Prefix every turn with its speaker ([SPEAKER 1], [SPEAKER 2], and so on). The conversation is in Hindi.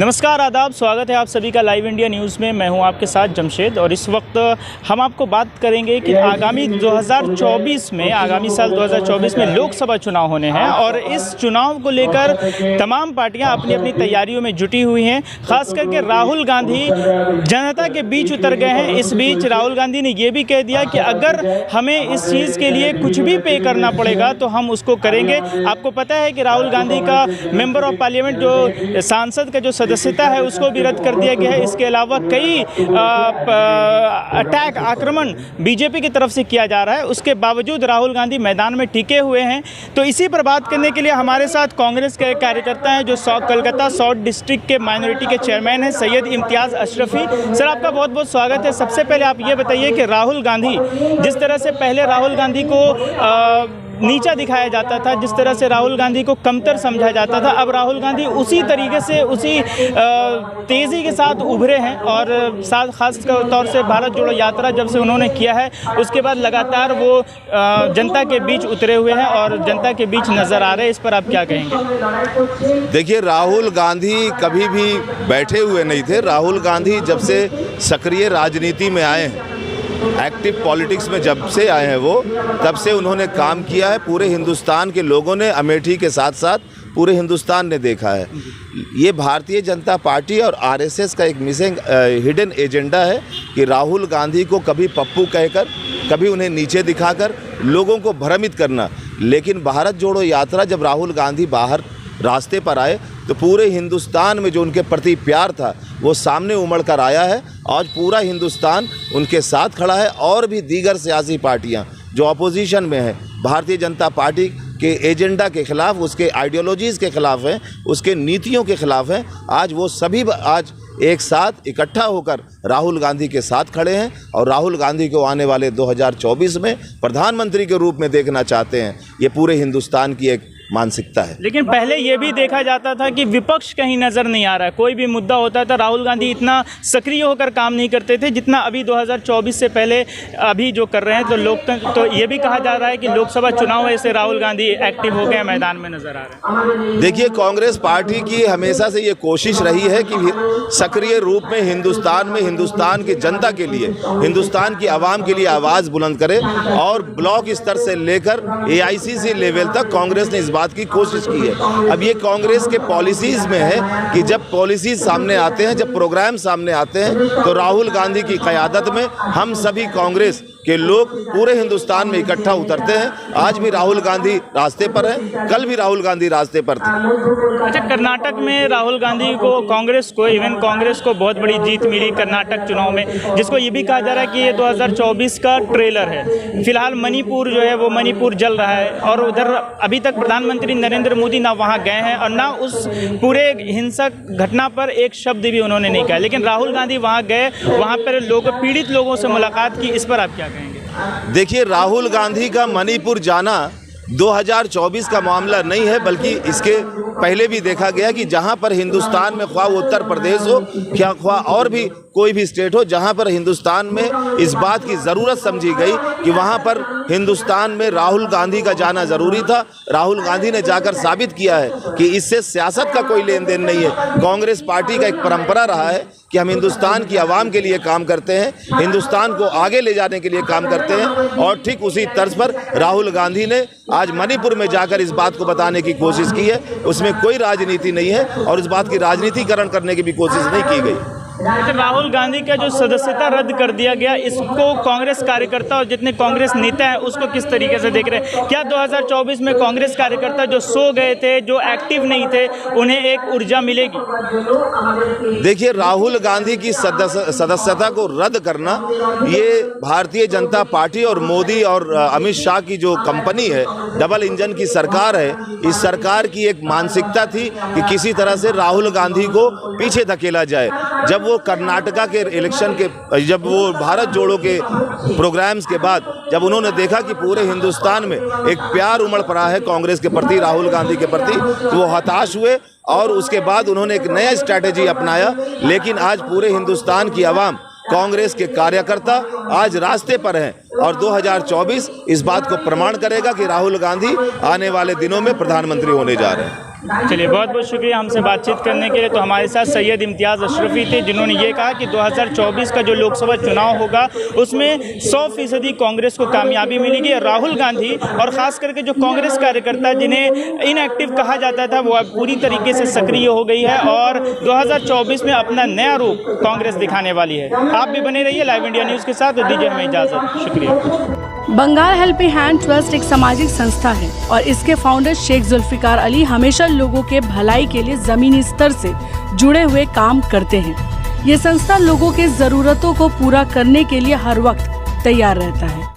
[SPEAKER 1] नमस्कार, आदाब, स्वागत है आप सभी का लाइव इंडिया न्यूज़ में। मैं हूं आपके साथ जमशेद और इस वक्त हम आपको बात करेंगे कि आगामी 2024 में आगामी साल 2024 में लोकसभा चुनाव होने हैं और इस चुनाव को लेकर तमाम पार्टियां अपनी अपनी तैयारियों में जुटी हुई हैं। खास करके राहुल गांधी जनता के बीच उतर गए हैं। इस बीच राहुल गांधी ने ये भी कह दिया कि अगर हमें इस चीज़ के लिए कुछ भी पे करना पड़ेगा तो हम उसको करेंगे। आपको पता है कि राहुल गांधी का मेंबर ऑफ पार्लियामेंट जो सांसद का जो सदस्यता है उसको भी रद्द कर दिया गया है। इसके अलावा कई आक्रमण बीजेपी की तरफ से किया जा रहा है। उसके बावजूद राहुल गांधी मैदान में टिके हुए हैं। तो इसी पर बात करने के लिए हमारे साथ कांग्रेस के कार्यकर्ता हैं जो कोलकाता साउथ डिस्ट्रिक्ट के माइनॉरिटी के चेयरमैन हैं, सैयद इम्तियाज़ अशरफी। सर, आपका बहुत बहुत स्वागत है। सबसे पहले आप ये बताइए कि राहुल गांधी, जिस तरह से पहले राहुल गांधी को नीचा दिखाया जाता था, जिस तरह से राहुल गांधी को कमतर समझा जाता था, अब राहुल गांधी उसी तरीके से उसी तेज़ी के साथ उभरे हैं और खास तौर से भारत जोड़ो यात्रा जब से उन्होंने किया है उसके बाद लगातार वो जनता के बीच उतरे हुए हैं और जनता के बीच नज़र आ रहे हैं। इस पर आप क्या कहेंगे?
[SPEAKER 2] देखिए, राहुल गांधी कभी भी बैठे हुए नहीं थे। राहुल गांधी जब से सक्रिय राजनीति में आए हैं, एक्टिव पॉलिटिक्स में जब से आए हैं वो, तब से उन्होंने काम किया है। पूरे हिंदुस्तान के लोगों ने, अमेठी के साथ साथ पूरे हिंदुस्तान ने देखा है। ये भारतीय जनता पार्टी और आरएसएस का एक मिसिंग हिडन एजेंडा है कि राहुल गांधी को कभी पप्पू कहकर, कभी उन्हें नीचे दिखाकर लोगों को भ्रमित करना। लेकिन भारत जोड़ो यात्रा जब राहुल गांधी बाहर रास्ते पर आए तो पूरे हिंदुस्तान में जो उनके प्रति प्यार था वो सामने उमड़ कर आया है। आज पूरा हिंदुस्तान उनके साथ खड़ा है और भी दीगर सियासी पार्टियां जो अपोजिशन में हैं, भारतीय जनता पार्टी के एजेंडा के ख़िलाफ़, उसके आइडियोलॉजीज़ के ख़िलाफ़ हैं, उसके नीतियों के ख़िलाफ़ हैं, आज वो सभी आज एक साथ इकट्ठा होकर राहुल गांधी के साथ खड़े हैं और राहुल गांधी को आने वाले 2024 में प्रधानमंत्री के रूप में देखना चाहते हैं। ये पूरे हिंदुस्तान की एक मानसिकता है।
[SPEAKER 1] लेकिन पहले ये भी देखा जाता था कि विपक्ष कहीं नज़र नहीं आ रहा है। कोई भी मुद्दा होता था राहुल गांधी इतना सक्रिय होकर काम नहीं करते थे जितना अभी 2024 से पहले अभी जो कर रहे हैं। तो लोकतंत्र, तो ये भी कहा जा रहा है कि लोकसभा चुनाव ऐसे राहुल गांधी एक्टिव हो गए, मैदान में नजर आ रहे हैं।
[SPEAKER 2] देखिए, कांग्रेस पार्टी की हमेशा से ये कोशिश रही है कि सक्रिय रूप में हिंदुस्तान की जनता के लिए, हिंदुस्तान की आवाम के लिए आवाज़ बुलंद करे और ब्लॉक स्तर से लेकर AICC लेवल तक कांग्रेस ने बात की कोशिश की है। अब ये कांग्रेस के पॉलिसीज में है कि जब पॉलिसीज सामने आते हैं, जब प्रोग्राम सामने आते हैं तो राहुल गांधी की क़यादत में हम सभी कांग्रेस के लोग पूरे हिंदुस्तान में इकट्ठा उतरते हैं। आज भी राहुल गांधी रास्ते पर है, कल भी राहुल गांधी रास्ते पर थे।
[SPEAKER 1] अच्छा, कर्नाटक में राहुल गांधी को, कांग्रेस को बहुत बड़ी जीत मिली कर्नाटक चुनाव में, जिसको ये भी कहा जा रहा है कि ये 2024 का ट्रेलर है। फिलहाल मणिपुर जो है वो मणिपुर जल रहा है और उधर अभी तक प्रधानमंत्री नरेंद्र मोदी ना वहाँ गए हैं और ना उस पूरे हिंसक घटना पर एक शब्द भी उन्होंने नहीं कहा। लेकिन राहुल गांधी वहाँ गए, वहाँ पर पीड़ित लोगों से मुलाकात की। इस पर आप क्या कहेंगे?
[SPEAKER 2] देखिए, राहुल गांधी का मणिपुर जाना 2024 का मामला नहीं है, बल्कि इसके पहले भी देखा गया कि जहां पर हिंदुस्तान में, ख्वाह उत्तर प्रदेश हो, क्या ख्वाह और भी कोई भी स्टेट हो, जहां पर हिंदुस्तान में इस बात की ज़रूरत समझी गई कि वहां पर हिंदुस्तान में राहुल गांधी का जाना ज़रूरी था। राहुल गांधी ने जाकर साबित किया है कि इससे सियासत का कोई लेन देन नहीं है। कांग्रेस पार्टी का एक परंपरा रहा है कि हम हिंदुस्तान की आवाम के लिए काम करते हैं, हिंदुस्तान को आगे ले जाने के लिए काम करते हैं और ठीक उसी तर्ज पर राहुल गांधी ने आज मणिपुर में जाकर इस बात को बताने की कोशिश की है। उसमें कोई राजनीति नहीं है और इस बात की राजनीतिकरण करने की भी कोशिश नहीं की गई।
[SPEAKER 1] राहुल गांधी का जो सदस्यता रद्द कर दिया गया, इसको कांग्रेस कार्यकर्ता और जितने कांग्रेस नेता हैं उसको किस तरीके से देख रहे हैं? क्या 2024 में कांग्रेस कार्यकर्ता जो सो गए थे, जो एक्टिव नहीं थे, उन्हें एक ऊर्जा मिलेगी?
[SPEAKER 2] देखिए, राहुल गांधी की सदस्यता को रद्द करना, ये भारतीय जनता पार्टी और मोदी और अमित शाह की जो कंपनी है, डबल इंजन की सरकार है, इस सरकार की एक मानसिकता थी कि किसी तरह से राहुल गांधी को पीछे धकेला जाए। जब वो कर्नाटका के इलेक्शन के, जब वो भारत जोड़ो के प्रोग्राम्स के बाद जब उन्होंने देखा कि पूरे हिंदुस्तान में एक प्यार उमड़ पड़ा है कांग्रेस के प्रति, राहुल गांधी के प्रति, तो वो हताश हुए और उसके बाद उन्होंने एक नया स्ट्रैटेजी अपनाया। लेकिन आज पूरे हिंदुस्तान की आवाम, कांग्रेस के कार्यकर्ता आज रास्ते पर हैं और 2024 इस बात को प्रमाण करेगा कि राहुल गांधी आने वाले दिनों में प्रधानमंत्री होने जा रहे हैं।
[SPEAKER 1] चलिए, बहुत बहुत शुक्रिया हमसे बातचीत करने के लिए। तो हमारे साथ सैयद इम्तियाज़ अशरफी थे, जिन्होंने ये कहा कि 2024 का जो लोकसभा चुनाव होगा उसमें 100% कांग्रेस को कामयाबी मिलेगी। राहुल गांधी और ख़ास करके जो कांग्रेस कार्यकर्ता जिन्हें इनएक्टिव कहा जाता था, वो अब पूरी तरीके से सक्रिय हो गई है और 2024 में अपना नया रूप कांग्रेस दिखाने वाली है। आप भी बने रहिए लाइव इंडिया न्यूज़ के साथ और दीजिए हमें इजाज़त। शुक्रिया।
[SPEAKER 3] बंगाल हेल्पिंग हैंड ट्रस्ट एक सामाजिक संस्था है और इसके फाउंडर शेख जुल्फिकार अली हमेशा लोगों के भलाई के लिए जमीनी स्तर से जुड़े हुए काम करते हैं। ये संस्था लोगों के जरूरतों को पूरा करने के लिए हर वक्त तैयार रहता है।